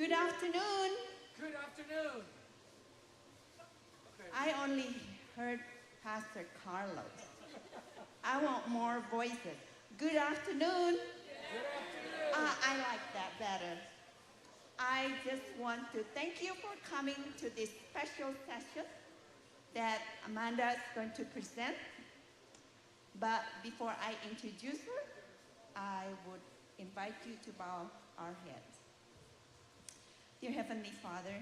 Good afternoon. Good afternoon. I only heard Pastor Carlos. I want more voices. Good afternoon. Good afternoon. I like that better. I just want to thank you for coming to this special session that Amanda is going to present. But before I introduce her, I would invite you to bow our heads. Dear Heavenly Father,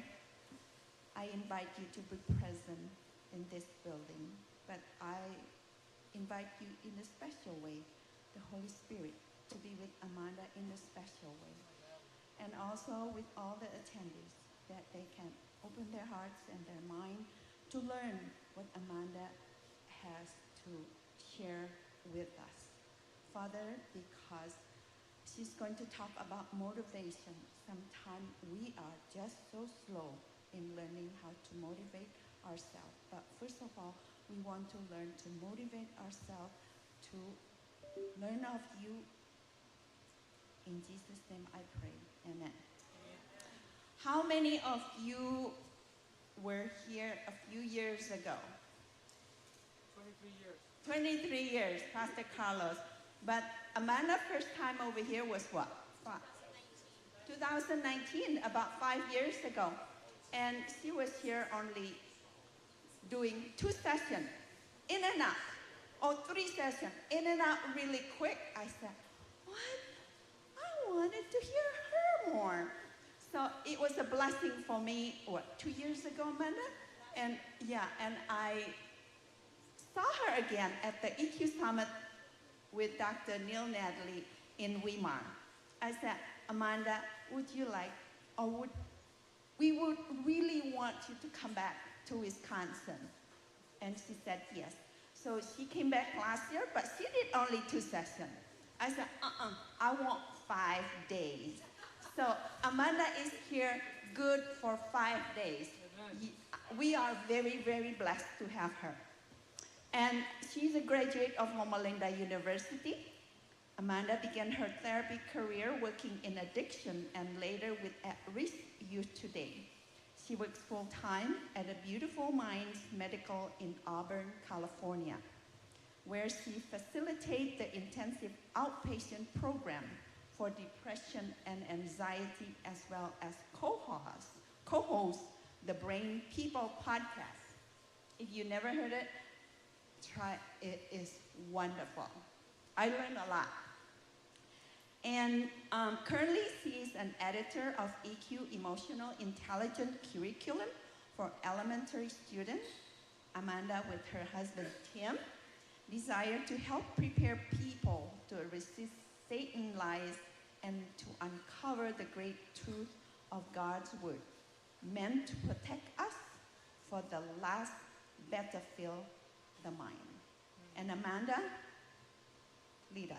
I invite you to be present in this building, but I invite you in a special way, the Holy Spirit, to be with Amanda in a special way. And also with all the attendees, that they can open their hearts and their mind to learn what Amanda has to share with us. Father, because she's going to talk about motivation. Sometimes we are just so slow in learning how to motivate ourselves. But first of all, we want to learn to motivate ourselves to learn of you. In Jesus' name I pray. Amen. How many of you were here a few years ago? 23 years. 23 years, Pastor Carlos. But Amanda's first time over here was what? 2019, about 5 years ago. And she was here only doing 2 sessions, in and out, or 3 sessions, in and out really quick. I said, what? I wanted to hear her more. So it was a blessing for me, 2 years ago, Amanda? And yeah, and I saw her again at the EQ Summit with Dr. Neil Natalie in Weimar. I said, Amanda, would you like, or we would really want you to come back to Wisconsin. And she said yes. So she came back last year, but she did only 2 sessions. I said, I want 5 days. So Amanda is here good for 5 days. We are very, very blessed to have her. And she's a graduate of Loma Linda University. Amanda began her therapy career working in addiction and later with at-risk youth today. She works full-time at a Beautiful Minds Medical in Auburn, California, where she facilitates the intensive outpatient program for depression and anxiety, as well as co-host the Brain People podcast. If you never heard it, try it. Is wonderful. I learned a lot. And currently she is an editor of EQ Emotional Intelligence Curriculum for elementary students. Amanda, with her husband Tim, desire to help prepare people to resist Satan's lies and to uncover the great truth of God's word, meant to protect us for the last battlefield, the mind. And Amanda, lead us.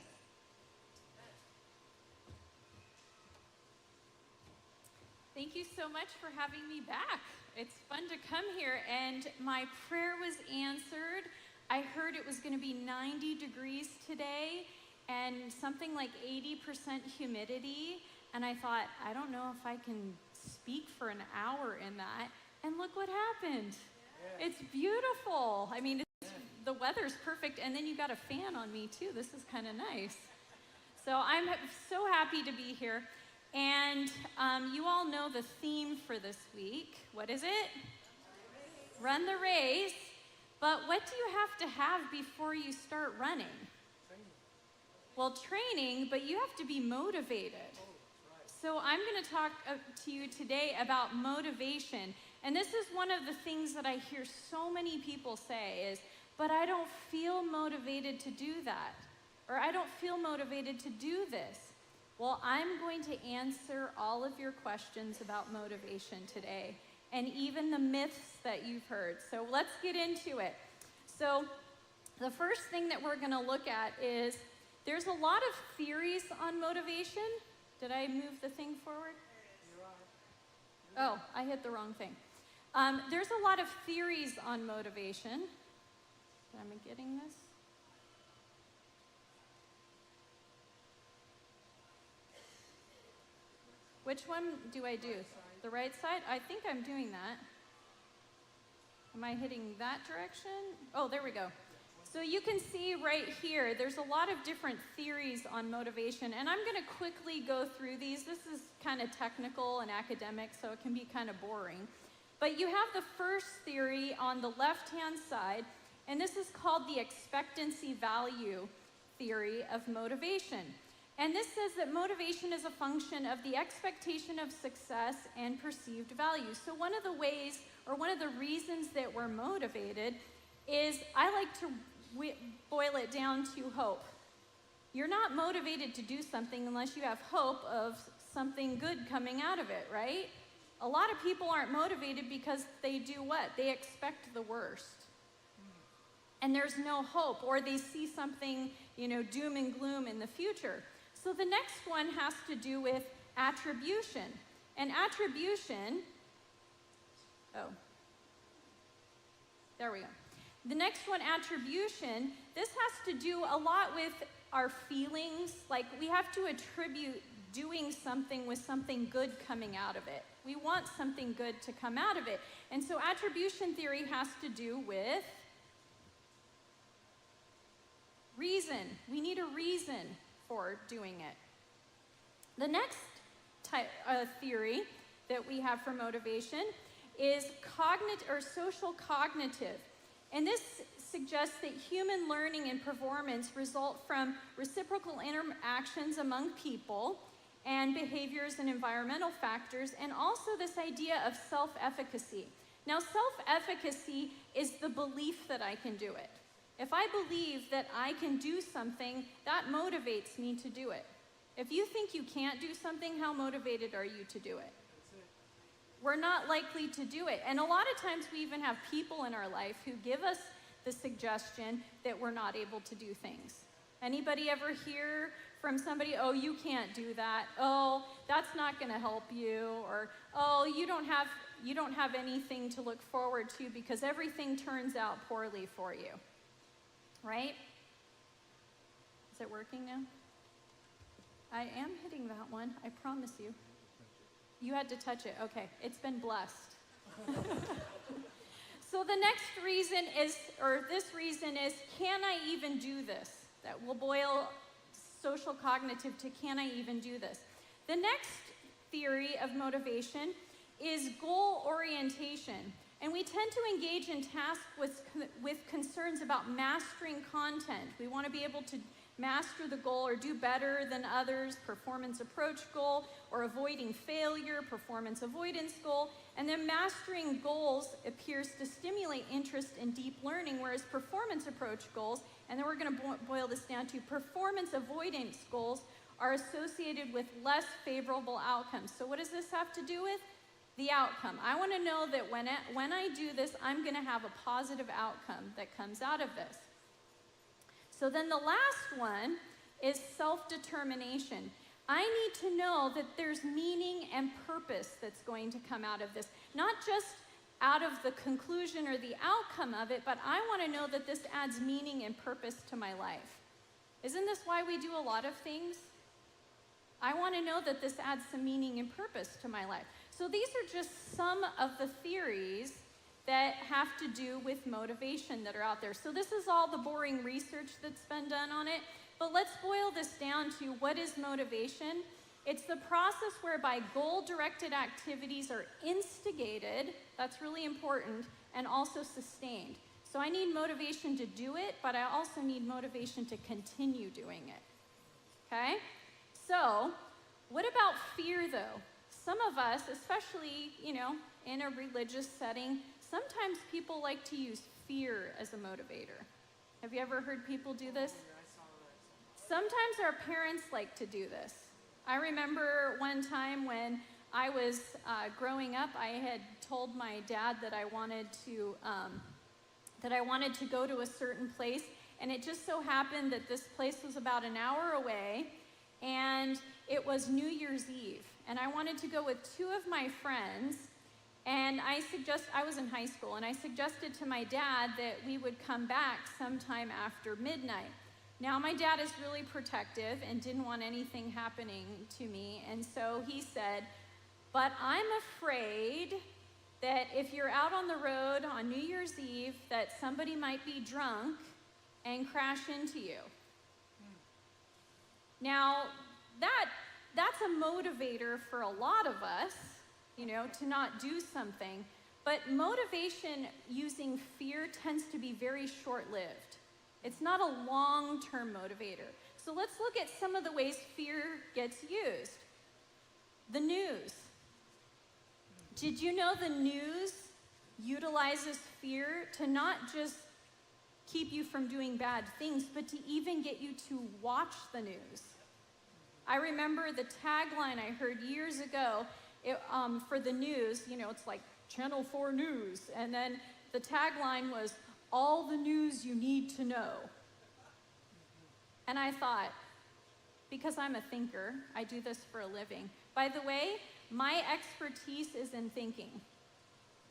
Thank you so much for having me back. It's fun to come here, and my prayer was answered. I heard it was going to be 90 degrees today and something like 80% humidity, and I thought, I don't know if I can speak for an hour in that, and look what happened. Yeah. It's beautiful. I mean, the weather's perfect, and then you got a fan on me too. This is kind of nice. So I'm so happy to be here. And you all know the theme for this week. What is it? Run the race. But what do you have to have before you start running? Well, training, but you have to be motivated. So I'm going to talk to you today about motivation. And this is one of the things that I hear so many people say is, but I don't feel motivated to do that. Or I don't feel motivated to do this. Well, I'm going to answer all of your questions about motivation today, and even the myths that you've heard. So let's get into it. So the first thing that we're going to look at is there's a lot of theories on motivation. Did I move the thing forward? Oh, I hit the wrong thing. There's a lot of theories on motivation. Am I getting this? Which one do I do? The right side? I think I'm doing that. Am I hitting that direction? Oh, there we go. So you can see right here, there's a lot of different theories on motivation, and I'm going to quickly go through these. This is kind of technical and academic, so it can be kind of boring. But you have the first theory on the left-hand side, and this is called the expectancy value theory of motivation. And this says that motivation is a function of the expectation of success and perceived value. So one of the ways, or one of the reasons that we're motivated is, I like to boil it down to hope. You're not motivated to do something unless you have hope of something good coming out of it, right? A lot of people aren't motivated because they do what? They expect the worst. And there's no hope, or they see something, doom and gloom in the future. So the next one has to do with attribution. And attribution, there we go. The next one, attribution, this has to do a lot with our feelings. Like, we have to attribute doing something with something good coming out of it. We want something good to come out of it. And so attribution theory has to do with reason. We need a reason for doing it. The next theory that we have for motivation is social cognitive. And this suggests that human learning and performance result from reciprocal interactions among people and behaviors and environmental factors, and also this idea of self-efficacy. Now, self-efficacy is the belief that I can do it. If I believe that I can do something, that motivates me to do it. If you think you can't do something, how motivated are you to do it? We're not likely to do it. And a lot of times we even have people in our life who give us the suggestion that we're not able to do things. Anybody ever hear from somebody, oh, you can't do that. Oh, that's not going to help you. Or, oh, you don't have anything to look forward to because everything turns out poorly for you. Right? Is it working now? I am hitting that one, I promise you. You had to touch it. Okay, it's been blessed. So the next reason is, can I even do this? That will boil social cognitive to, can I even do this? The next theory of motivation is goal orientation. And we tend to engage in tasks with concerns about mastering content. We want to be able to master the goal or do better than others, performance approach goal, or avoiding failure, performance avoidance goal. And then mastering goals appears to stimulate interest in deep learning, whereas performance approach goals, and then we're going to boil this down to performance avoidance goals, are associated with less favorable outcomes. So what does this have to do with? The outcome. I want to know that when I do this, I'm going to have a positive outcome that comes out of this. So then the last one is self-determination. I need to know that there's meaning and purpose that's going to come out of this. Not just out of the conclusion or the outcome of it, but I want to know that this adds meaning and purpose to my life. Isn't this why we do a lot of things? I want to know that this adds some meaning and purpose to my life. So these are just some of the theories that have to do with motivation that are out there. So this is all the boring research that's been done on it, but let's boil this down to what is motivation. It's the process whereby goal-directed activities are instigated, that's really important, and also sustained. So I need motivation to do it, but I also need motivation to continue doing it, okay? So what about fear, though? Some of us, especially, in a religious setting, sometimes people like to use fear as a motivator. Have you ever heard people do this? Sometimes our parents like to do this. I remember one time when I was growing up, I had told my dad that I wanted to go to a certain place, and it just so happened that this place was about an hour away, and it was New Year's Eve. And I wanted to go with two of my friends, and I was in high school, and I suggested to my dad that we would come back sometime after midnight. Now, my dad is really protective and didn't want anything happening to me, and so he said, But I'm afraid that if you're out on the road on New Year's Eve, that somebody might be drunk and crash into you. Now, that's a motivator for a lot of us, to not do something. But motivation using fear tends to be very short-lived. It's not a long-term motivator. So let's look at some of the ways fear gets used. The news. Did you know the news utilizes fear to not just keep you from doing bad things, but to even get you to watch the news? I remember the tagline I heard years ago for the news, it's like Channel 4 News, and then the tagline was, all the news you need to know. And I thought, because I'm a thinker, I do this for a living. By the way, my expertise is in thinking.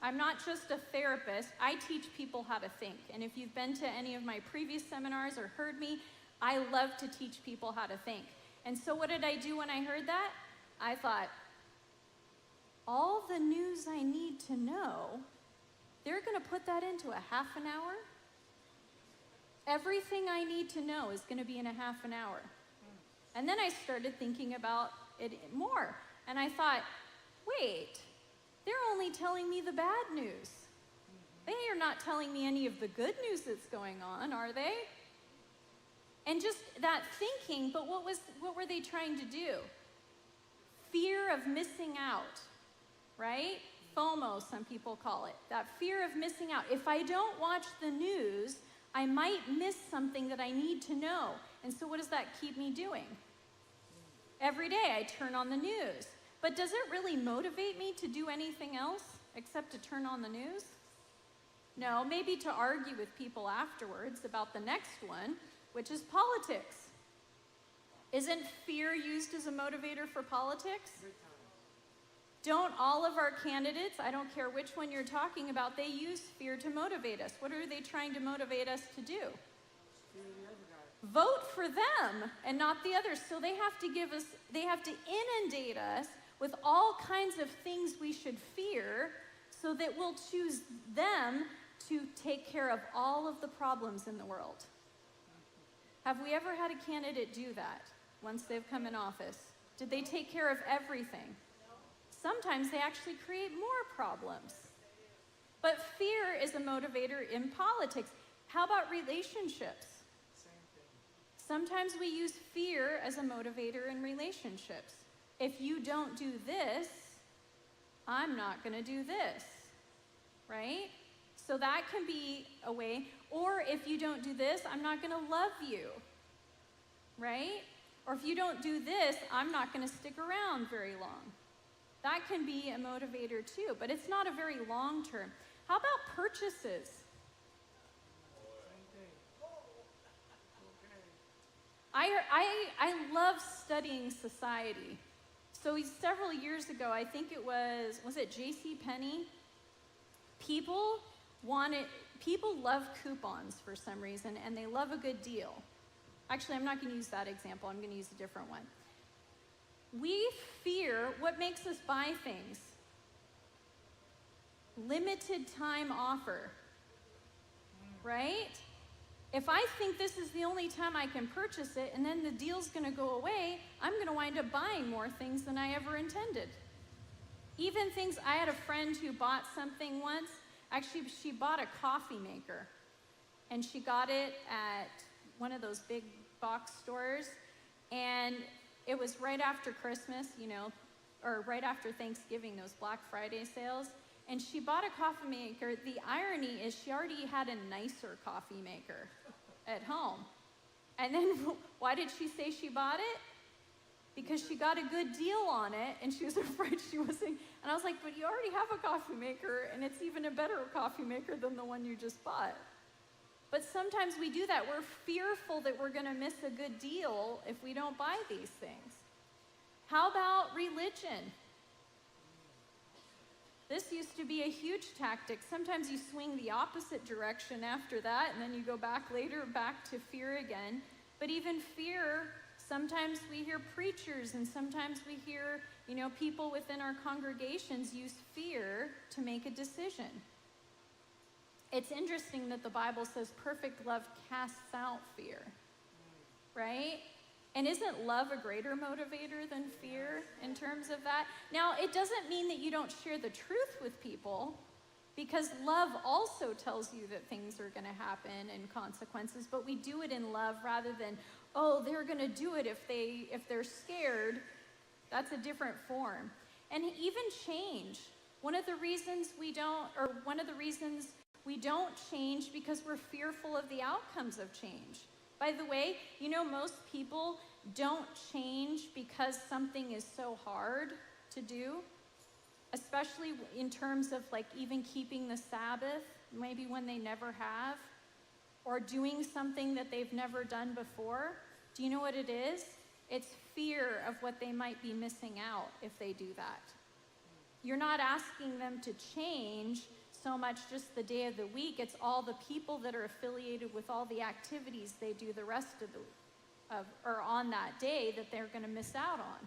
I'm not just a therapist, I teach people how to think. And if you've been to any of my previous seminars or heard me, I love to teach people how to think. And so what did I do when I heard that? I thought, all the news I need to know, they're going to put that into a half an hour? Everything I need to know is going to be in a half an hour. And then I started thinking about it more. And I thought, wait, they're only telling me the bad news. They are not telling me any of the good news that's going on, are they? And just that thinking, but what were they trying to do? Fear of missing out, right? FOMO, some people call it. That fear of missing out. If I don't watch the news, I might miss something that I need to know. And so what does that keep me doing? Every day I turn on the news. But does it really motivate me to do anything else except to turn on the news? No, maybe to argue with people afterwards about the next one, which is politics. Isn't fear used as a motivator for politics? Don't all of our candidates, I don't care which one you're talking about, they use fear to motivate us. What are they trying to motivate us to do? Vote for them and not the others. So they have to inundate us with all kinds of things we should fear so that we'll choose them to take care of all of the problems in the world. Have we ever had a candidate do that once they've come in office? Did they take care of everything? Sometimes they actually create more problems. But fear is a motivator in politics. How about relationships? Sometimes we use fear as a motivator in relationships. If you don't do this, I'm not going to do this, right? So that can be a way. Or if you don't do this, I'm not going to love you, right? Or if you don't do this, I'm not going to stick around very long. That can be a motivator too, but it's not a very long term. How about purchases? I love studying society. So several years ago, I think it was it J.C. Penney? People love coupons for some reason, and they love a good deal. Actually, I'm not going to use that example. I'm going to use a different one. We fear what makes us buy things. Limited time offer, right? If I think this is the only time I can purchase it and then the deal's going to go away, I'm going to wind up buying more things than I ever intended. Even things, I had a friend who bought something once. Actually, she bought a coffee maker, and she got it at one of those big box stores, and it was right after Christmas, or right after Thanksgiving, those Black Friday sales. And she bought a coffee maker. The irony is she already had a nicer coffee maker at home. And then why did she say she bought it? Because she got a good deal on it, and she was afraid she wasn't. And I was like, but you already have a coffee maker, and it's even a better coffee maker than the one you just bought. But sometimes we do that. We're fearful that we're going to miss a good deal if we don't buy these things. How about religion? This used to be a huge tactic. Sometimes you swing the opposite direction after that, and then you go back later, back to fear again. But even fear, sometimes we hear preachers, and sometimes we hear You know, people within our congregations use fear to make a decision. It's interesting that the Bible says perfect love casts out fear, right? And isn't love a greater motivator than fear in terms of that? Now, it doesn't mean that you don't share the truth with people, because love also tells you that things are going to happen and consequences, but we do it in love rather than, oh, they're going to do it if they're scared. That's a different form. And even change. One of the reasons we don't change because we're fearful of the outcomes of change. By the way, you know, most people don't change because something is so hard to do, especially in terms of like even keeping the Sabbath, maybe when they never have, or doing something that they've never done before. Do you know what it is? It's fear of what they might be missing out if they do that. You're not asking them to change so much just the day of the week. It's all the people that are affiliated with all the activities they do the rest of or on that day that they're going to miss out on.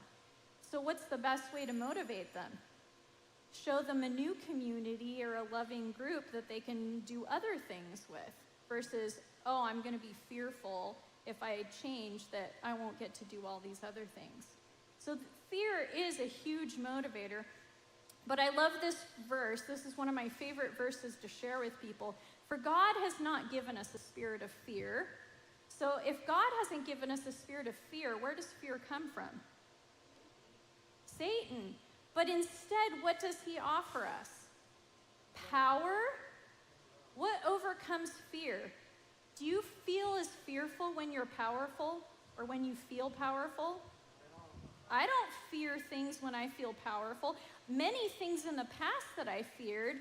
So what's the best way to motivate them? Show them a new community or a loving group that they can do other things with versus, oh, I'm going to be fearful if I change that I won't get to do all these other things. So fear is a huge motivator. But I love this verse. This is one of my favorite verses to share with people. For God has not given us a spirit of fear. So if God hasn't given us a spirit of fear, where does fear come from? Satan. But instead, what does he offer us? Power? What overcomes fear? Do you feel as fearful when you're powerful or when you feel powerful? I don't fear things when I feel powerful. Many things in the past that I feared,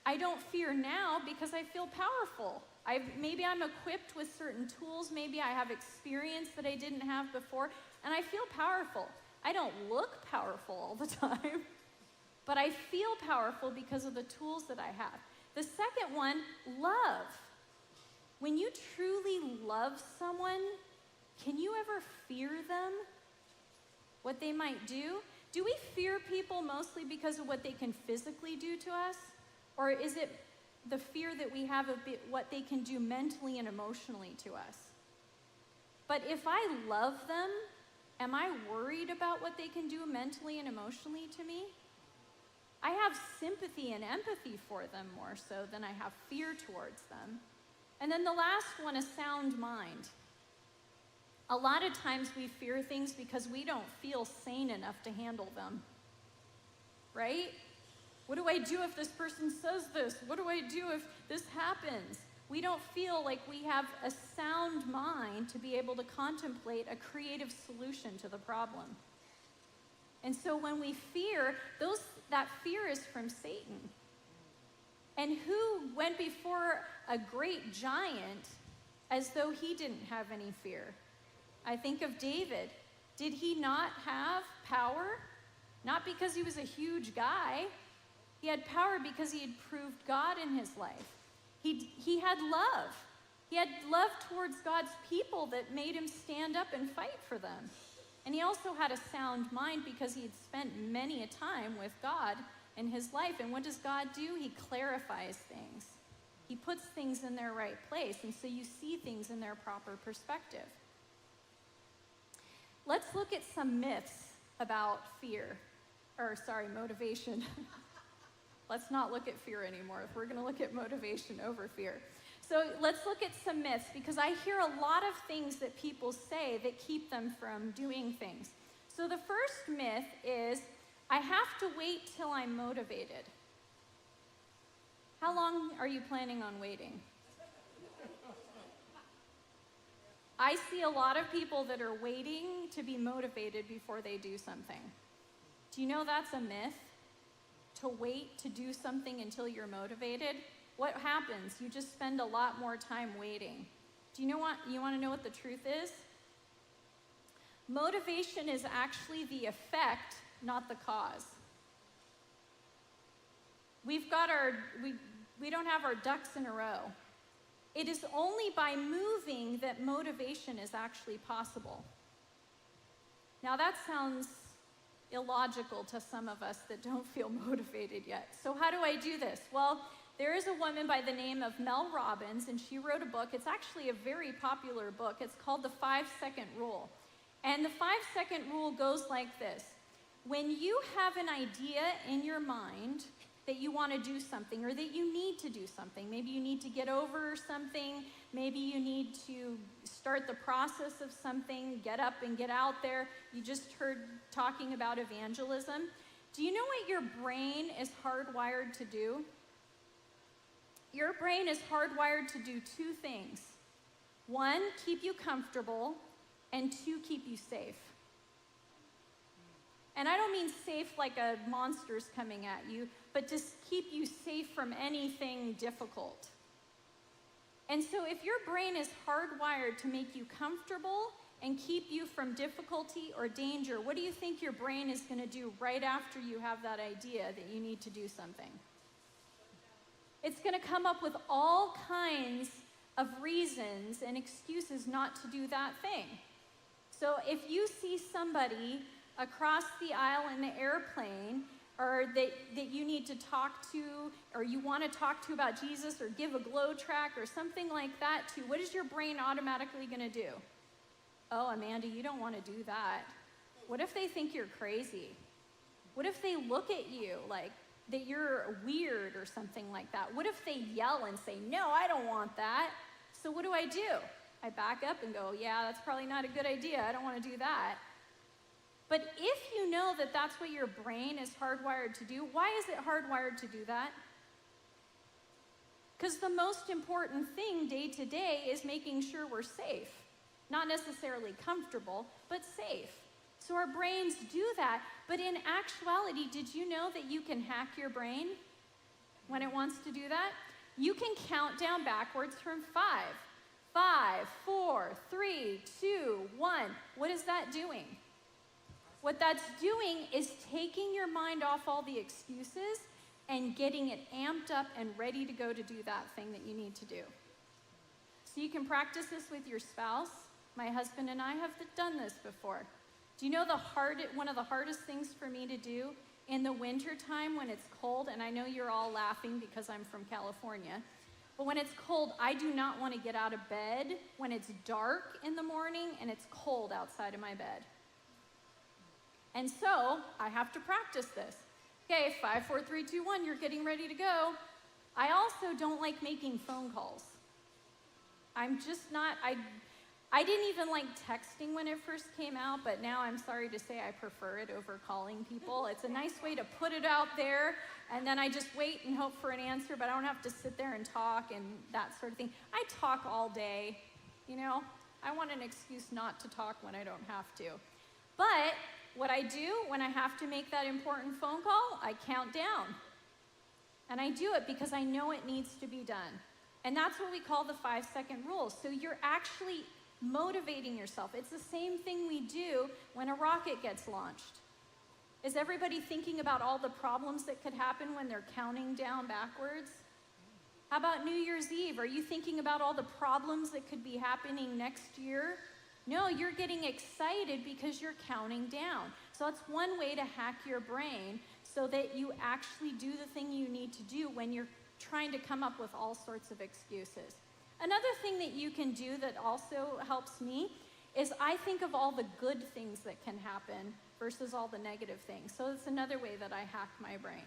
I don't fear now because I feel powerful. Maybe I'm equipped with certain tools. Maybe I have experience that I didn't have before, and I feel powerful. I don't look powerful all the time, but I feel powerful because of the tools that I have. The second one, love. When you truly love someone, can you ever fear them? What they might do? Do we fear people mostly because of what they can physically do to us? Or is it the fear that we have of what they can do mentally and emotionally to us? But if I love them, am I worried about what they can do mentally and emotionally to me? I have sympathy and empathy for them more so than I have fear towards them. And then the last one, a sound mind. A lot of times we fear things because we don't feel sane enough to handle them, right? What do I do if this person says this? What do I do if this happens? We don't feel like we have a sound mind to be able to contemplate a creative solution to the problem. And so when we fear, that fear is from Satan. And who went before a great giant as though he didn't have any fear? I think of David. Did he not have power? Not because he was a huge guy. He had power because he had proved God in his life. He had love. He had love towards God's people that made him stand up and fight for them. And he also had a sound mind because he had spent many a time with God in his life. And what does God do? He clarifies things. He puts things in their right place. And so you see things in their proper perspective. Let's look at some myths about motivation. Let's not look at fear anymore. We're going to look at motivation over fear. So let's look at some myths, because I hear a lot of things that people say that keep them from doing things. So the first myth is, I have to wait till I'm motivated. How long are you planning on waiting? I see a lot of people that are waiting to be motivated before they do something. Do you know that's a myth? To wait to do something until you're motivated? What happens? You just spend a lot more time waiting. Do you want to know what the truth is? Motivation is actually the effect, not the cause. We don't have our ducks in a row. It is only by moving that motivation is actually possible. Now that sounds illogical to some of us that don't feel motivated yet. So how do I do this? Well, there is a woman by the name of Mel Robbins, and she wrote a book. It's actually a very popular book. It's called The 5-Second Rule. And the 5-second rule goes like this. When you have an idea in your mind that you want to do something or that you need to do something, maybe you need to get over something, maybe you need to start the process of something, get up and get out there. You just heard talking about evangelism. Do you know what your brain is hardwired to do? Your brain is hardwired to do two things. One, keep you comfortable, and two, keep you safe. And I don't mean safe like a monster's coming at you, but just keep you safe from anything difficult. And so if your brain is hardwired to make you comfortable and keep you from difficulty or danger, what do you think your brain is going to do right after you have that idea that you need to do something? It's going to come up with all kinds of reasons and excuses not to do that thing. So if you see somebody across the aisle in the airplane, or that you need to talk to, or you want to talk to about Jesus, or give a glow track, or something like that to, what is your brain automatically going to do? Oh, Amanda, you don't want to do that. What if they think you're crazy? What if they look at you like that you're weird or something like that? What if they yell and say, no, I don't want that? So what do? I back up and go, yeah, that's probably not a good idea. I don't want to do that. But if you know that that's what your brain is hardwired to do, why is it hardwired to do that? Because the most important thing day to day is making sure we're safe. Not necessarily comfortable, but safe. So our brains do that. But in actuality, did you know that you can hack your brain when it wants to do that? You can count down backwards from 5. 5, 4, 3, 2, 1. What is that doing? What that's doing is taking your mind off all the excuses and getting it amped up and ready to go to do that thing that you need to do. So you can practice this with your spouse. My husband and I have done this before. Do you know one of the hardest things for me to do in the winter time when it's cold, and I know you're all laughing because I'm from California, but when it's cold, I do not want to get out of bed when it's dark in the morning and it's cold outside of my bed. And so I have to practice this. Okay, 5, 4, 3, 2, 1, you're getting ready to go. I also don't like making phone calls. I'm just not, I didn't even like texting when it first came out, but now I'm sorry to say I prefer it over calling people. It's a nice way to put it out there, and then I just wait and hope for an answer, but I don't have to sit there and talk and that sort of thing. I talk all day, you know. I want an excuse not to talk when I don't have to. But what I do when I have to make that important phone call, I count down. And I do it because I know it needs to be done. And that's what we call the 5-second rule. So you're actually motivating yourself. It's the same thing we do when a rocket gets launched. Is everybody thinking about all the problems that could happen when they're counting down backwards? How about New Year's Eve? Are you thinking about all the problems that could be happening next year? No, you're getting excited because you're counting down. So that's one way to hack your brain so that you actually do the thing you need to do when you're trying to come up with all sorts of excuses. Another thing that you can do that also helps me is I think of all the good things that can happen versus all the negative things. So it's another way that I hack my brain.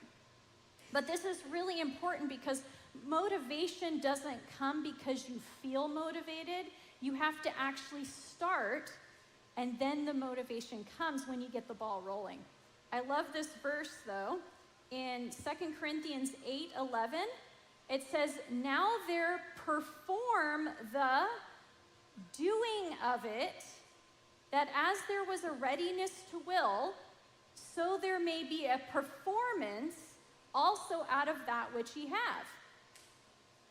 But this is really important because motivation doesn't come because you feel motivated. You have to actually start, and then the motivation comes when you get the ball rolling. I love this verse, though. In 2 Corinthians 8:11, it says, now there perform the doing of it, that as there was a readiness to will, so there may be a performance also out of that which ye have.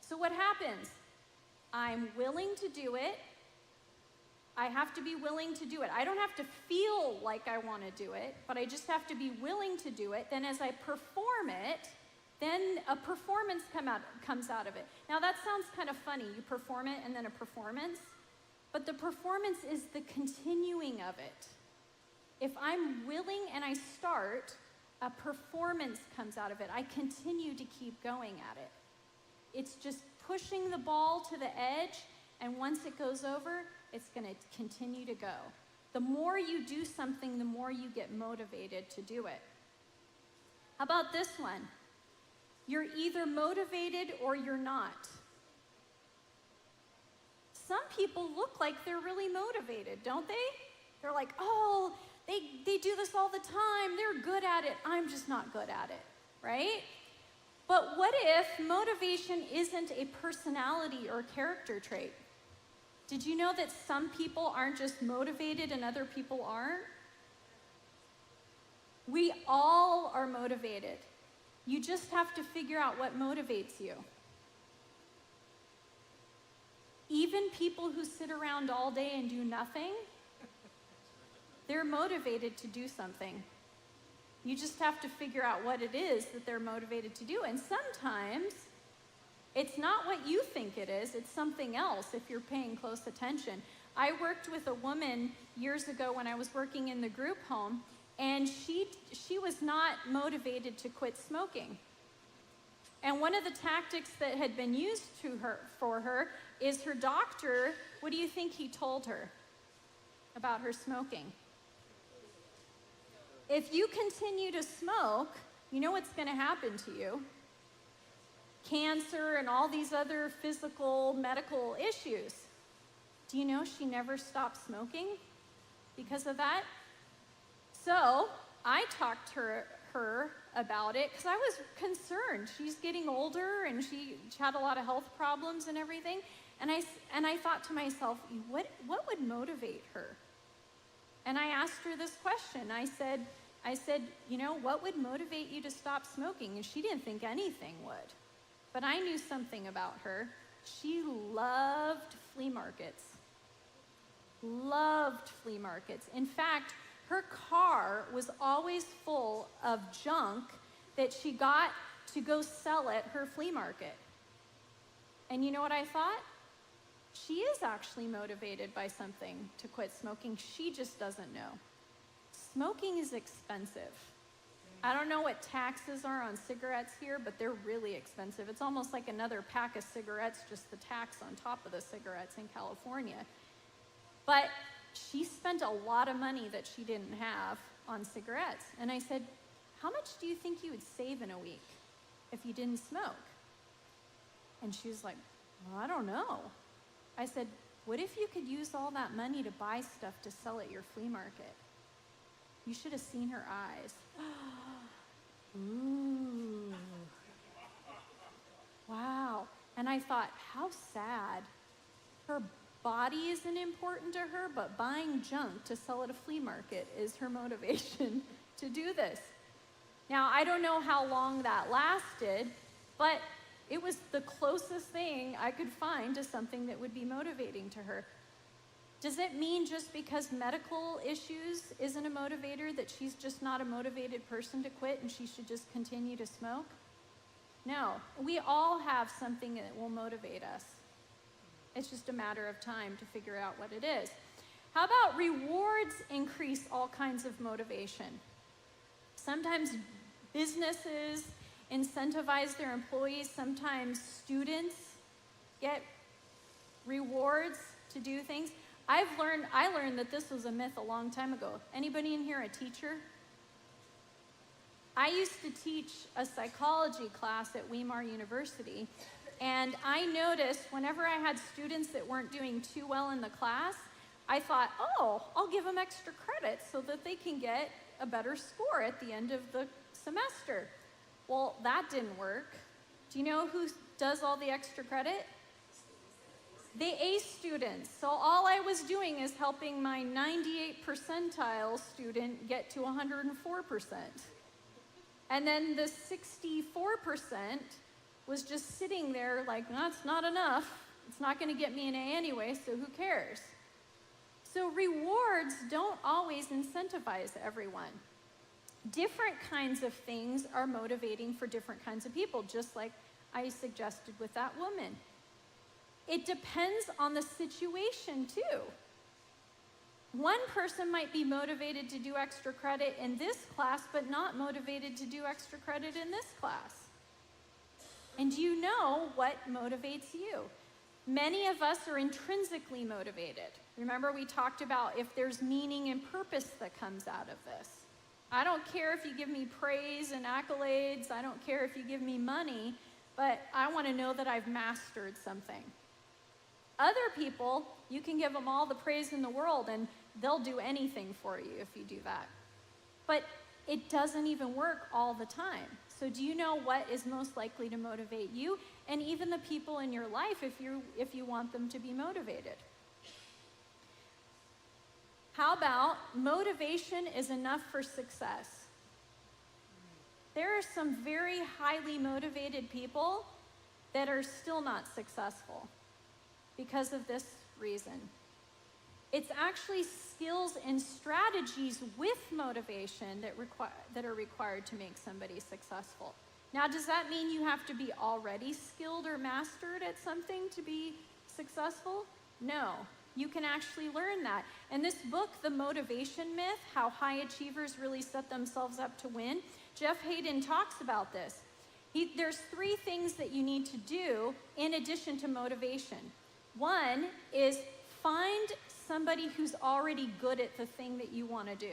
So what happens? I'm willing to do it. I have to be willing to do it. I don't have to feel like I want to do it, but I just have to be willing to do it. Then as I perform it, then a performance comes out of it. Now that sounds kind of funny. You perform it and then a performance. But the performance is the continuing of it. If I'm willing and I start, a performance comes out of it. I continue to keep going at it. It's just pushing the ball to the edge, and once it goes over, it's going to continue to go. The more you do something, the more you get motivated to do it. How about this one? You're either motivated or you're not. Some people look like they're really motivated, don't they? They're like, oh, they do this all the time. They're good at it. I'm just not good at it, right? But what if motivation isn't a personality or character trait? Did you know that some people aren't just motivated and other people aren't? We all are motivated. You just have to figure out what motivates you. Even people who sit around all day and do nothing, they're motivated to do something. You just have to figure out what it is that they're motivated to do. And sometimes it's not what you think it is, it's something else if you're paying close attention. I worked with a woman years ago when I was working in the group home, and she was not motivated to quit smoking. And one of the tactics that had been used for her is her doctor, what do you think he told her about her smoking? If you continue to smoke, you know what's going to happen to you? Cancer and all these other physical, medical issues. Do you know she never stopped smoking because of that? So I talked to her about it because I was concerned. She's getting older and she had a lot of health problems and everything. And I thought to myself, what would motivate her? And I asked her this question. I said, you know, what would motivate you to stop smoking? And she didn't think anything would. But I knew something about her. She loved flea markets. Loved flea markets. In fact, her car was always full of junk that she got to go sell at her flea market. And you know what I thought? She is actually motivated by something to quit smoking. She just doesn't know. Smoking is expensive. I don't know what taxes are on cigarettes here, but they're really expensive. It's almost like another pack of cigarettes, just the tax on top of the cigarettes in California. But she spent a lot of money that she didn't have on cigarettes. And I said, how much do you think you would save in a week if you didn't smoke? And she was like, well, I don't know. I said, what if you could use all that money to buy stuff to sell at your flea market? You should have seen her eyes. Ooh. Wow. And I thought, how sad. Her body isn't important to her, but buying junk to sell at a flea market is her motivation to do this. Now, I don't know how long that lasted, but it was the closest thing I could find to something that would be motivating to her. Does it mean just because medical issues isn't a motivator that she's just not a motivated person to quit and she should just continue to smoke? No, we all have something that will motivate us. It's just a matter of time to figure out what it is. How about rewards increase all kinds of motivation? Sometimes businesses incentivize their employees. Sometimes students get rewards to do things. I learned that this was a myth a long time ago. Anybody in here a teacher? I used to teach a psychology class at Weimar University, and I noticed whenever I had students that weren't doing too well in the class, I thought, oh, I'll give them extra credit so that they can get a better score at the end of the semester. Well, that didn't work. Do you know who does all the extra credit? The A students. So all I was doing is helping my 98 percentile student get to 104%. And then the 64% was just sitting there like, that's not enough. It's not going to get me an A anyway, so who cares? So rewards don't always incentivize everyone. Different kinds of things are motivating for different kinds of people, just like I suggested with that woman. It depends on the situation too. One person might be motivated to do extra credit in this class, but not motivated to do extra credit in this class. And do you know what motivates you? Many of us are intrinsically motivated. Remember, we talked about if there's meaning and purpose that comes out of this. I don't care if you give me praise and accolades. I don't care if you give me money, but I want to know that I've mastered something. Other people, you can give them all the praise in the world and they'll do anything for you if you do that. But it doesn't even work all the time. So do you know what is most likely to motivate you and even the people in your life if you want them to be motivated? How about motivation is enough for success? There are some very highly motivated people that are still not successful because of this reason. It's actually skills and strategies with motivation that are required to make somebody successful. Now, does that mean you have to be already skilled or mastered at something to be successful? No, you can actually learn that. And this book, The Motivation Myth, How High Achievers Really Set Themselves Up to Win, Jeff Hayden talks about this. There's 3 things that you need to do in addition to motivation. One is find somebody who's already good at the thing that you want to do.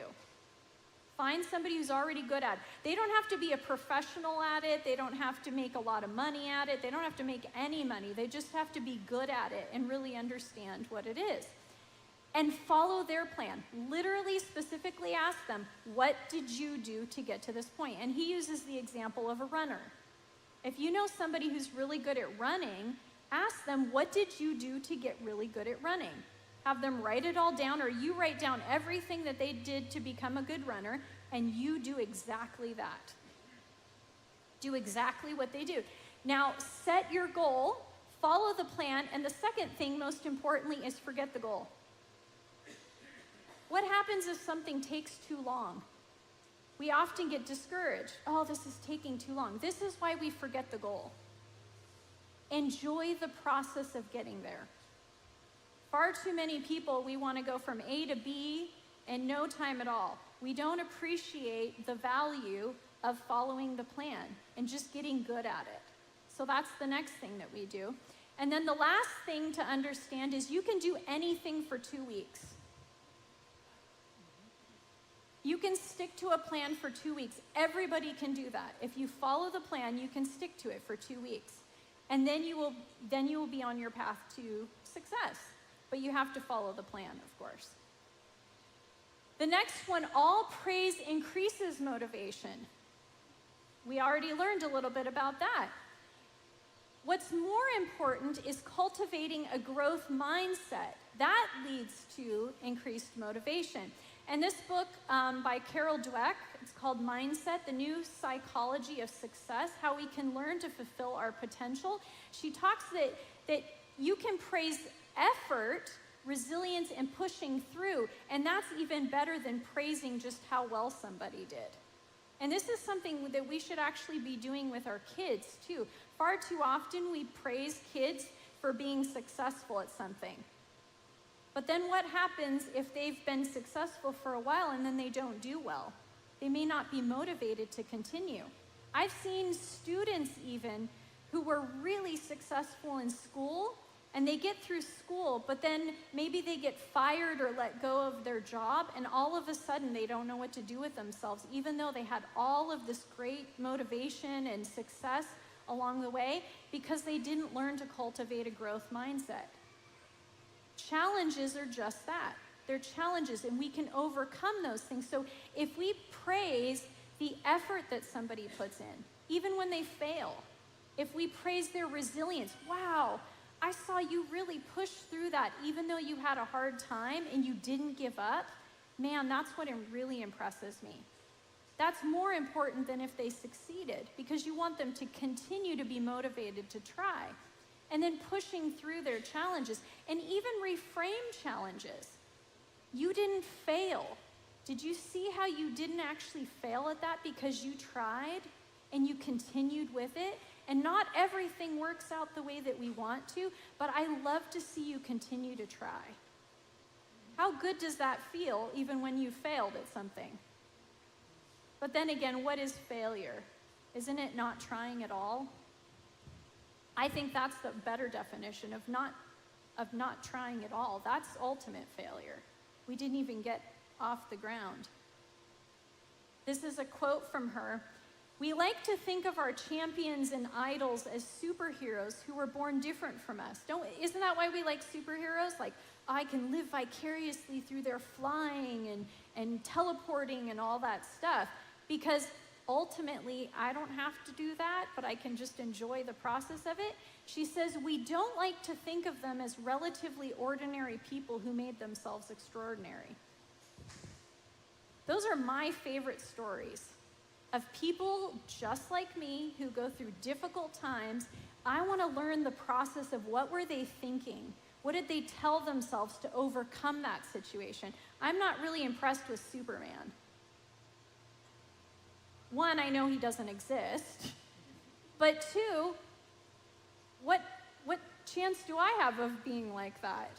Find somebody who's already good at it. They don't have to be a professional at it. They don't have to make a lot of money at it. They don't have to make any money. They just have to be good at it and really understand what it is. And follow their plan. Literally, specifically ask them, what did you do to get to this point? And he uses the example of a runner. If you know somebody who's really good at running, ask them, what did you do to get really good at running? Have them write it all down, or you write down everything that they did to become a good runner, and you do exactly that. Do exactly what they do. Now, set your goal, follow the plan, and the second thing, most importantly, is forget the goal. What happens if something takes too long? We often get discouraged. Oh, this is taking too long. This is why we forget the goal. Enjoy the process of getting there. Far too many people, we want to go from A to B in no time at all. We don't appreciate the value of following the plan and just getting good at it. So that's the next thing that we do. And then the last thing to understand is you can do anything for 2 weeks. You can stick to a plan for 2 weeks. Everybody can do that. If you follow the plan, you can stick to it for 2 weeks. And then you will be on your path to success. But you have to follow the plan, of course. The next one, all praise increases motivation. We already learned a little bit about that. What's more important is cultivating a growth mindset. That leads to increased motivation. And this book by Carol Dweck, it's called Mindset, The New Psychology of Success, How We Can Learn to Fulfill Our Potential. She talks that you can praise effort, resilience, and pushing through, and that's even better than praising just how well somebody did. And this is something that we should actually be doing with our kids too. Far too often we praise kids for being successful at something. But then what happens if they've been successful for a while and then they don't do well? They may not be motivated to continue. I've seen students even who were really successful in school, and they get through school, but then maybe they get fired or let go of their job, and all of a sudden they don't know what to do with themselves, even though they had all of this great motivation and success along the way, because they didn't learn to cultivate a growth mindset. Challenges are just that. They're challenges, and we can overcome those things. So if we praise the effort that somebody puts in, even when they fail, if we praise their resilience, wow, I saw you really push through that even though you had a hard time and you didn't give up, man, that's what really impresses me. That's more important than if they succeeded, because you want them to continue to be motivated to try. And then pushing through their challenges, and even reframe challenges. You didn't fail. Did you see how you didn't actually fail at that because you tried and you continued with it? And not everything works out the way that we want to, but I love to see you continue to try. How good does that feel even when you failed at something? But then again, what is failure? Isn't it not trying at all? I think that's the better definition of not trying at all. That's ultimate failure. We didn't even get off the ground. This is a quote from her. We like to think of our champions and idols as superheroes who were born different from us. Isn't that why we like superheroes? Like, I can live vicariously through their flying and teleporting and all that stuff. Because ultimately, I don't have to do that, but I can just enjoy the process of it. She says, we don't like to think of them as relatively ordinary people who made themselves extraordinary. Those are my favorite stories of people just like me who go through difficult times. I want to learn the process of what were they thinking? What did they tell themselves to overcome that situation? I'm not really impressed with Superman. One, I know he doesn't exist. But two, what chance do I have of being like that?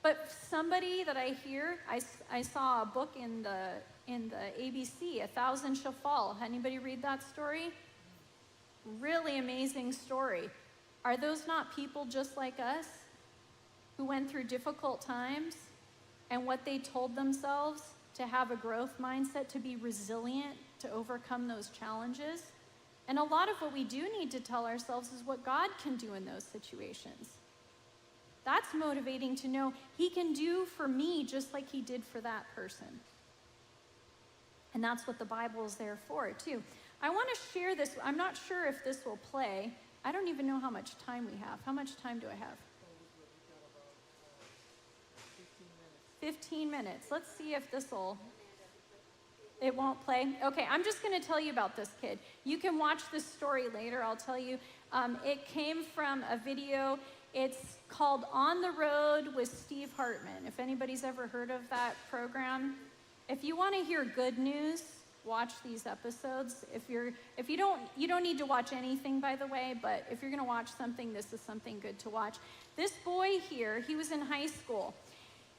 But somebody that I hear, I saw a book in the ABC, 1,000 Shall Fall. Anybody read that story? Really amazing story. Are those not people just like us who went through difficult times and what they told themselves to have a growth mindset, to be resilient, to overcome those challenges? And a lot of what we do need to tell ourselves is what God can do in those situations. That's motivating to know he can do for me just like he did for that person. And that's what the Bible is there for, too. I want to share this. I'm not sure if this will play. I don't even know how much time we have. How much time do I have? 15 minutes. Let's see if this will... It won't play? Okay, I'm just going to tell you about this kid. You can watch this story later, I'll tell you. It came from a video. It's called On the Road with Steve Hartman. If anybody's ever heard of that program. If you want to hear good news, watch these episodes. If you don't need to watch anything, by the way, but if you're going to watch something, this is something good to watch. This boy here, he was in high school.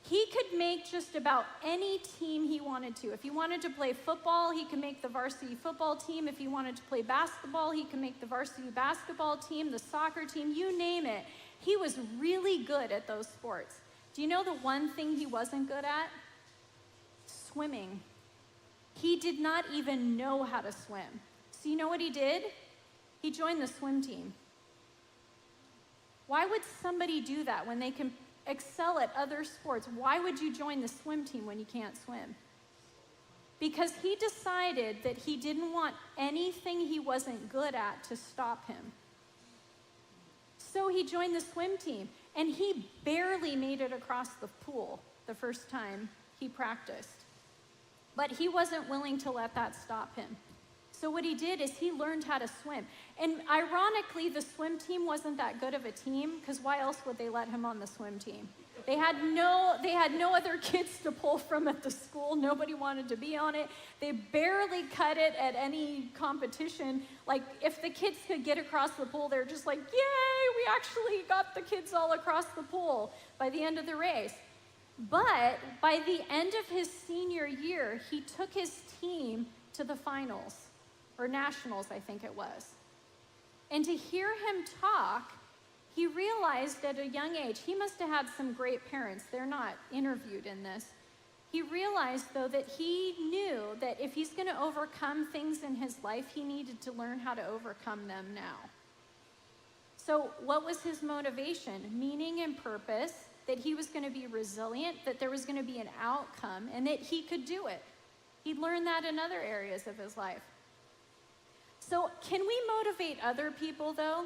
He could make just about any team he wanted to. If he wanted to play football, he could make the varsity football team. If he wanted to play basketball, he could make the varsity basketball team, the soccer team, you name it. He was really good at those sports. Do you know the one thing he wasn't good at? Swimming. He did not even know how to swim. So you know what he did? He joined the swim team. Why would somebody do that when they can excel at other sports? Why would you join the swim team when you can't swim? Because he decided that he didn't want anything he wasn't good at to stop him. So he joined the swim team, and he barely made it across the pool the first time he practiced. But he wasn't willing to let that stop him. So what he did is he learned how to swim. And ironically, the swim team wasn't that good of a team, because why else would they let him on the swim team? They had no other kids to pull from at the school. Nobody wanted to be on it. They barely cut it at any competition. Like, if the kids could get across the pool, they're just like, yay, we actually got the kids all across the pool by the end of the race. But by the end of his senior year, he took his team to the finals. Or nationals, I think it was. And to hear him talk, he realized at a young age, he must have had some great parents. They're not interviewed in this. He realized, though, that he knew that if he's going to overcome things in his life, he needed to learn how to overcome them now. So what was his motivation? Meaning and purpose, that he was going to be resilient, that there was going to be an outcome, and that he could do it. He learned that in other areas of his life. So can we motivate other people, though?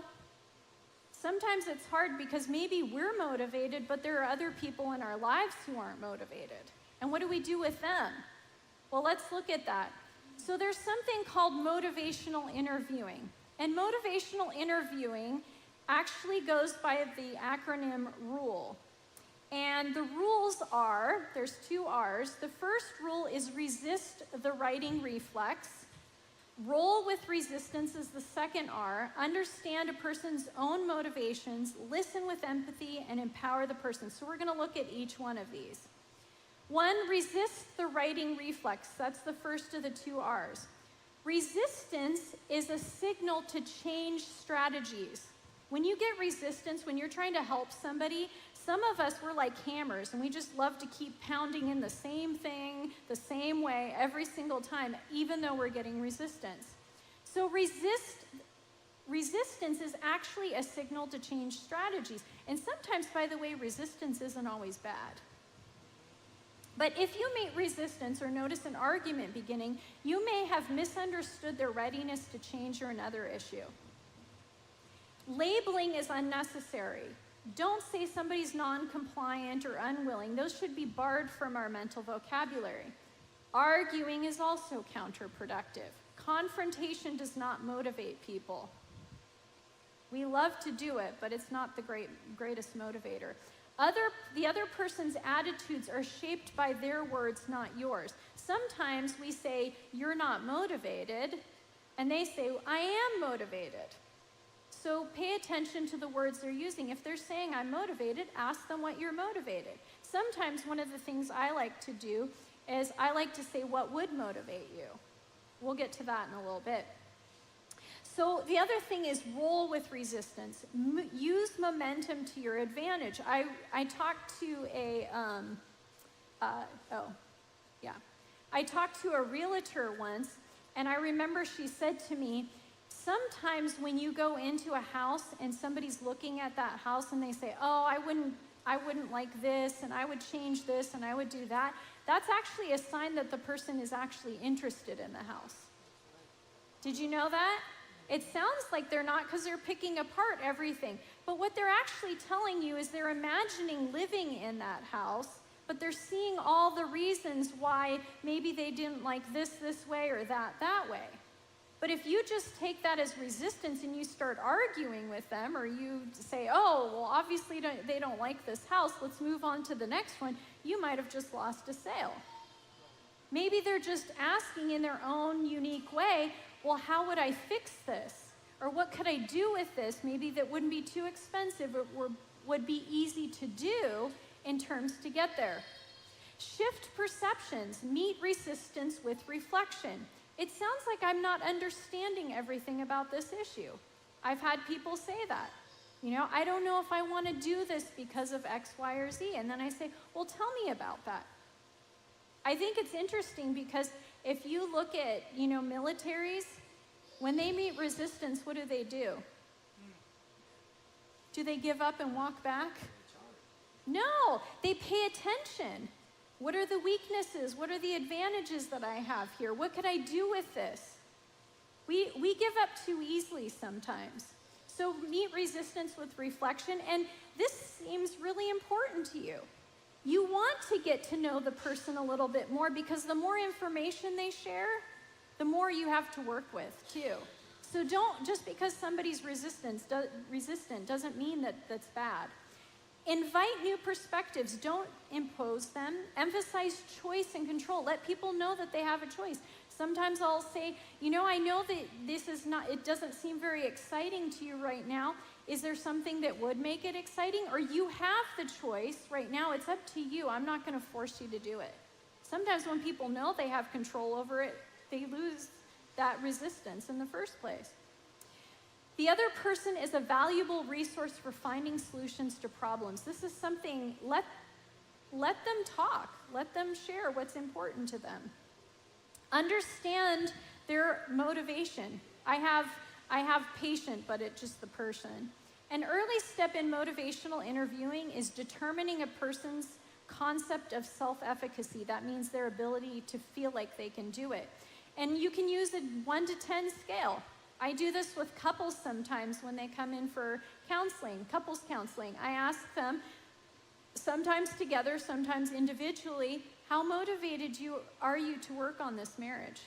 Sometimes it's hard because maybe we're motivated, but there are other people in our lives who aren't motivated. And what do we do with them? Well, let's look at that. So there's something called motivational interviewing. And motivational interviewing actually goes by the acronym RULE. And the rules are, there's 2 R's. The first rule is resist the writing reflex. Roll with resistance is the second R. Understand a person's own motivations, listen with empathy, and empower the person. So we're going to look at each one of these. One, resist the writing reflex. That's the first of the 2 R's. Resistance is a signal to change strategies. When you get resistance, when you're trying to help somebody, some of us, we're like hammers, and we just love to keep pounding in the same thing, the same way, every single time, even though we're getting resistance. So resistance is actually a signal to change strategies. And sometimes, by the way, resistance isn't always bad. But if you meet resistance or notice an argument beginning, you may have misunderstood their readiness to change or another issue. Labeling is unnecessary. Don't say somebody's non-compliant or unwilling. Those should be barred from our mental vocabulary. Arguing is also counterproductive. Confrontation does not motivate people. We love to do it, but it's not the greatest motivator. The other person's attitudes are shaped by their words, not yours. Sometimes we say, "You're not motivated," and they say, "I am motivated." So pay attention to the words they're using. If they're saying, "I'm motivated," ask them what you're motivated. Sometimes one of the things I like to do is I like to say, "What would motivate you?" We'll get to that in a little bit. So the other thing is roll with resistance. Use momentum to your advantage. I talked to I talked to a realtor once, and I remember she said to me, sometimes when you go into a house and somebody's looking at that house and they say, "Oh, I wouldn't like this, and I would change this, and I would do that," that's actually a sign that the person is actually interested in the house. Did you know that? It sounds like they're not, because they're picking apart everything. But what they're actually telling you is they're imagining living in that house, but they're seeing all the reasons why maybe they didn't like this way or that way. But if you just take that as resistance and you start arguing with them, or you say, "Oh, well, obviously they don't like this house, let's move on to the next one," you might have just lost a sale. Maybe they're just asking in their own unique way, "Well, how would I fix this? Or what could I do with this? Maybe that wouldn't be too expensive or would be easy to do in terms to get there." Shift perceptions. Meet resistance with reflection. It sounds like I'm not understanding everything about this issue. I've had people say that. "I don't know if I want to do this because of X, Y, or Z." And then I say, "Well, tell me about that." I think it's interesting because if you look at, militaries, when they meet resistance, what do? Do they give up and walk back? No, they pay attention. What are the weaknesses? What are the advantages that I have here? What could I do with this? We give up too easily sometimes. So meet resistance with reflection, and this seems really important to you. You want to get to know the person a little bit more, because the more information they share, the more you have to work with too. So just because somebody's resistant doesn't mean that that's bad. Invite new perspectives. Don't impose them. Emphasize choice and control. Let people know that they have a choice. Sometimes I'll say, "I know that it doesn't seem very exciting to you right now. Is there something that would make it exciting? Or you have the choice right now. It's up to you. I'm not going to force you to do it." Sometimes when people know they have control over it, they lose that resistance in the first place. The other person is a valuable resource for finding solutions to problems. This is something, let them talk. Let them share what's important to them. Understand their motivation. I have patient, but it's just the person. An early step in motivational interviewing is determining a person's concept of self-efficacy. That means their ability to feel like they can do it. And you can use a 1 to 10 scale. I do this with couples sometimes when they come in for counseling, couples counseling. I ask them, sometimes together, sometimes individually, how motivated are you to work on this marriage?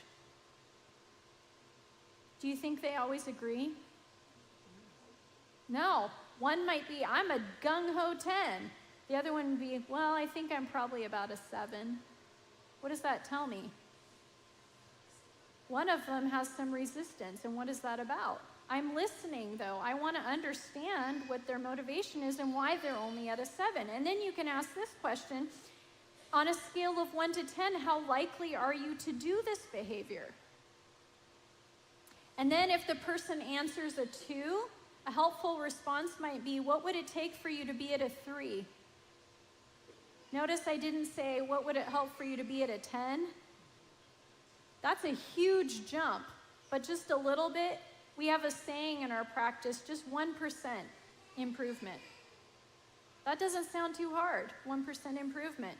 Do you think they always agree? No. One might be, "I'm a gung-ho 10. The other one would be, "Well, I think I'm probably about a 7. What does that tell me? One of them has some resistance, and what is that about? I'm listening, though. I want to understand what their motivation is and why they're only at a 7. And then you can ask this question: On a scale of 1 to 10, how likely are you to do this behavior? And then if the person answers a 2, a helpful response might be, what would it take for you to be at a 3? Notice I didn't say, what would it help for you to be at a 10? That's a huge jump, but just a little bit. We have a saying in our practice, just 1% improvement. That doesn't sound too hard, 1% improvement.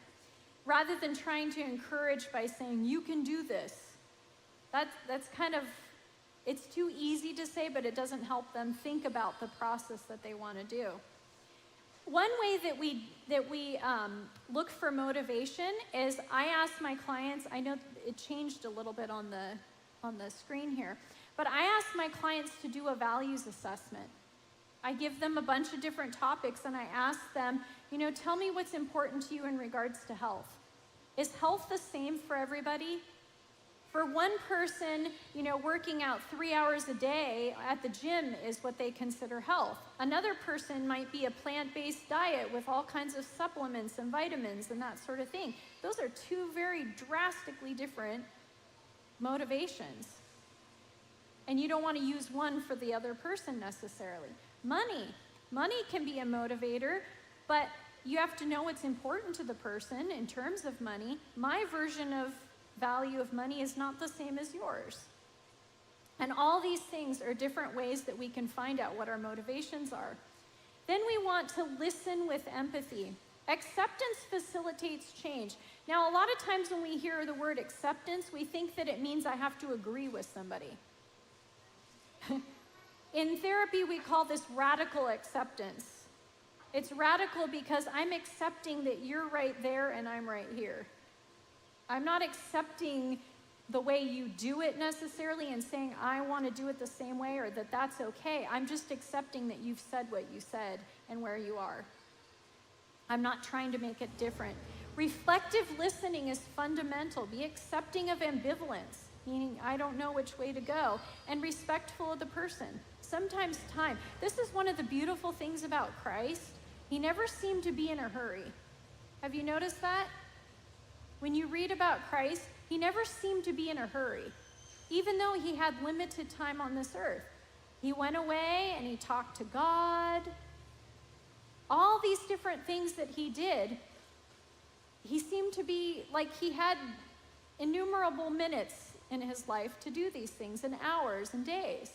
Rather than trying to encourage by saying, you can do this. That's kind of, it's too easy to say, but it doesn't help them think about the process that they want to do. One way that we look for motivation is I ask my clients, I know it changed a little bit on the screen here, but I ask my clients to do a values assessment. I give them a bunch of different topics and I ask them, tell me what's important to you in regards to health. Is health the same for everybody? For one person, working out 3 hours a day at the gym is what they consider health. Another person might be a plant-based diet with all kinds of supplements and vitamins and that sort of thing. Those are two very drastically different motivations. And you don't want to use one for the other person necessarily. Money can be a motivator, but you have to know what's important to the person in terms of money. My version of value of money is not the same as yours. And all these things are different ways that we can find out what our motivations are. Then we want to listen with empathy. Acceptance facilitates change. Now, a lot of times when we hear the word acceptance, we think that it means I have to agree with somebody. In therapy, we call this radical acceptance. It's radical because I'm accepting that you're right there and I'm right here. I'm not accepting the way you do it necessarily and saying I want to do it the same way or that that's okay. I'm just accepting that you've said what you said and where you are. I'm not trying to make it different. Reflective listening is fundamental. Be accepting of ambivalence, meaning I don't know which way to go, and respectful of the person. Sometimes time. This is one of the beautiful things about Christ. He never seemed to be in a hurry. Have you noticed that? When you read about Christ, he never seemed to be in a hurry, even though he had limited time on this earth. He went away and he talked to God. All these different things that he did, he seemed to be like he had innumerable minutes in his life to do these things, and hours and days.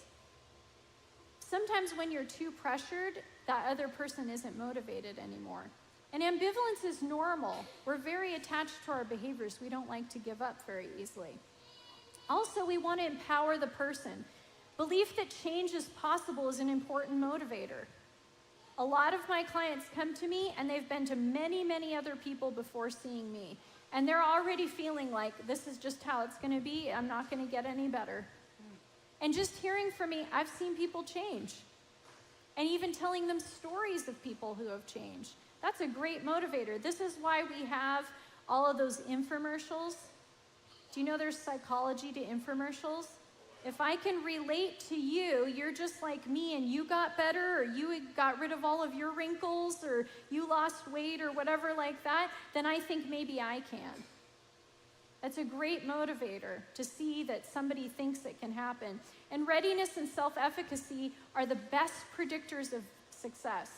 Sometimes when you're too pressured, that other person isn't motivated anymore. And ambivalence is normal. We're very attached to our behaviors. We don't like to give up very easily. Also, we want to empower the person. Belief that change is possible is an important motivator. A lot of my clients come to me and they've been to many, many other people before seeing me. And they're already feeling like this is just how it's going to be. I'm not going to get any better. And just hearing from me, I've seen people change. And even telling them stories of people who have changed. That's a great motivator. This is why we have all of those infomercials. Do you know there's psychology to infomercials? If I can relate to you, you're just like me and you got better, or you got rid of all of your wrinkles, or you lost weight or whatever like that, then I think maybe I can. That's a great motivator to see that somebody thinks it can happen. And readiness and self-efficacy are the best predictors of success.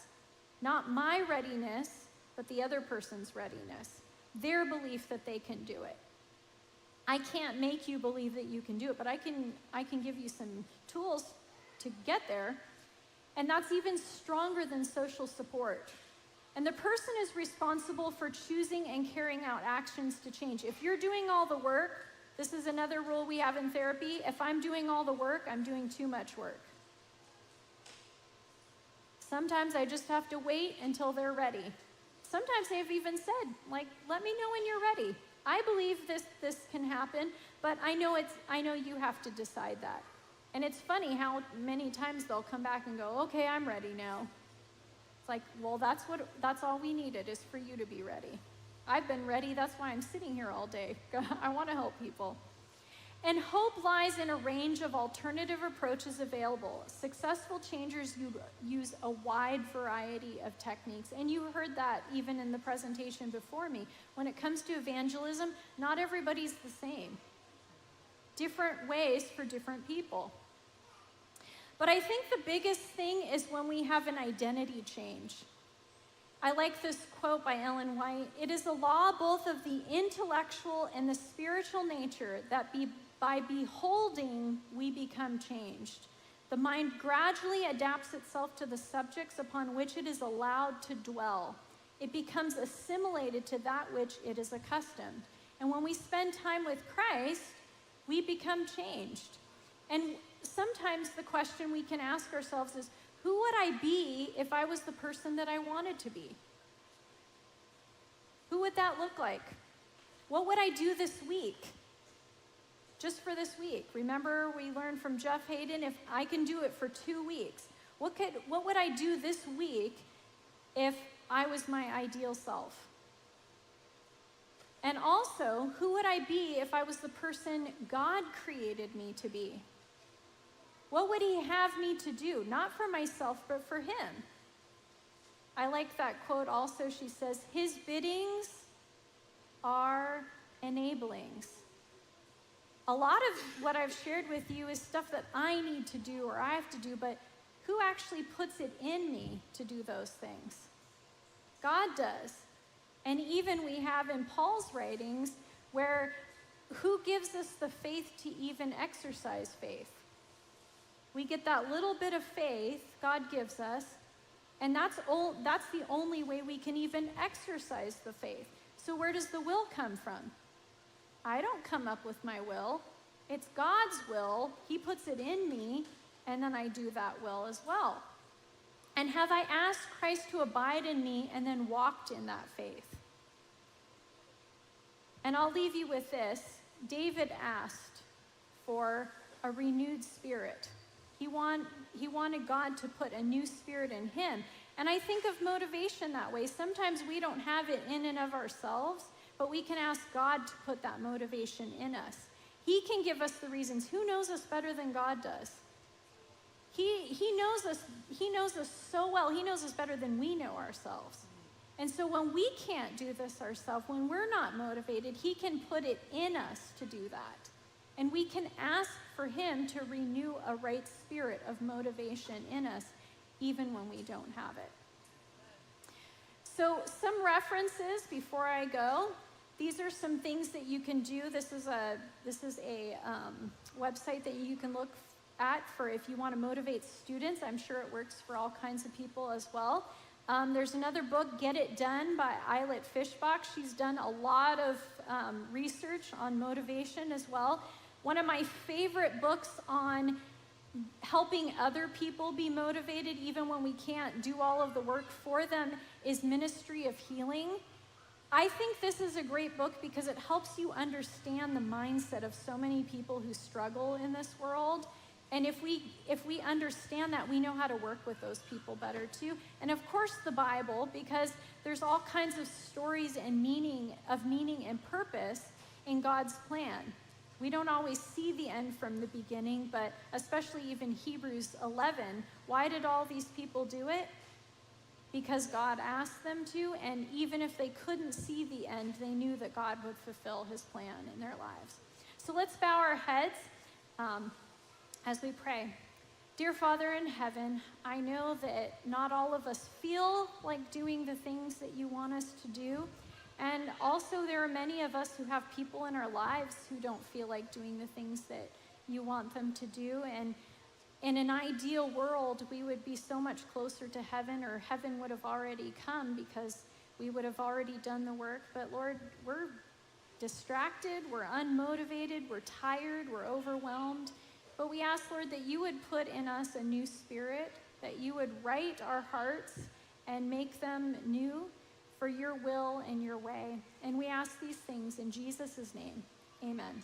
Not my readiness, but the other person's readiness. Their belief that they can do it. I can't make you believe that you can do it, but I can give you some tools to get there. And that's even stronger than social support. And the person is responsible for choosing and carrying out actions to change. If you're doing all the work, this is another rule we have in therapy. If I'm doing all the work, I'm doing too much work. Sometimes I just have to wait until they're ready. Sometimes they've even said, like, let me know when you're ready. I believe this can happen, but I know you have to decide that. And it's funny how many times they'll come back and go, okay, I'm ready now. It's like, well, that's all we needed is for you to be ready. I've been ready, that's why I'm sitting here all day. I want to help people. And hope lies in a range of alternative approaches available. Successful changers use a wide variety of techniques. And you heard that even in the presentation before me. When it comes to evangelism, not everybody's the same. Different ways for different people. But I think the biggest thing is when we have an identity change. I like this quote by Ellen White. It is a law both of the intellectual and the spiritual nature that by beholding, we become changed. The mind gradually adapts itself to the subjects upon which it is allowed to dwell. It becomes assimilated to that which it is accustomed. And when we spend time with Christ, we become changed. And sometimes the question we can ask ourselves is, who would I be if I was the person that I wanted to be? Who would that look like? What would I do this week? Just for this week. Remember, we learned from Jeff Hayden, if I can do it for 2 weeks, what would I do this week if I was my ideal self? And also, who would I be if I was the person God created me to be? What would he have me to do? Not for myself, but for him. I like that quote also. She says, his biddings are enablings. A lot of what I've shared with you is stuff that I need to do or I have to do, but who actually puts it in me to do those things? God does. And even we have in Paul's writings where who gives us the faith to even exercise faith? We get that little bit of faith God gives us, and that's the only way we can even exercise the faith. So where does the will come from? I don't come up with my will. It's God's will. He puts it in me, and then I do that will as well. And have I asked Christ to abide in me and then walked in that faith? And I'll leave you with this. David asked for a renewed spirit. He wanted God to put a new spirit in him. And I think of motivation that way. Sometimes we don't have it in and of ourselves, but we can ask God to put that motivation in us. He can give us the reasons. Who knows us better than God does? He knows us so well. He knows us better than we know ourselves. And so when we can't do this ourselves, when we're not motivated, he can put it in us to do that. And we can ask for him to renew a right spirit of motivation in us, even when we don't have it. So some references before I go. These are some things that you can do. This is a website that you can look at for if you want to motivate students. I'm sure it works for all kinds of people as well. There's another book, Get It Done by Eilert Fishbach. She's done a lot of research on motivation as well. One of my favorite books on helping other people be motivated, even when we can't do all of the work for them, is Ministry of Healing. I think this is a great book because it helps you understand the mindset of so many people who struggle in this world. And if we understand that, we know how to work with those people better too. And of course the Bible, because there's all kinds of stories and meaning and purpose in God's plan. We don't always see the end from the beginning, but especially even Hebrews 11, why did all these people do it? Because God asked them to, and even if they couldn't see the end, they knew that God would fulfill his plan in their lives. So let's bow our heads as we pray. Dear Father in heaven, I know that not all of us feel like doing the things that you want us to do. And also there are many of us who have people in our lives who don't feel like doing the things that you want them to do. And in an ideal world, we would be so much closer to heaven, or heaven would have already come because we would have already done the work. But Lord, we're distracted, we're unmotivated, we're tired, we're overwhelmed. But we ask, Lord, that you would put in us a new spirit, that you would right our hearts and make them new for your will and your way. And we ask these things in Jesus' name. Amen.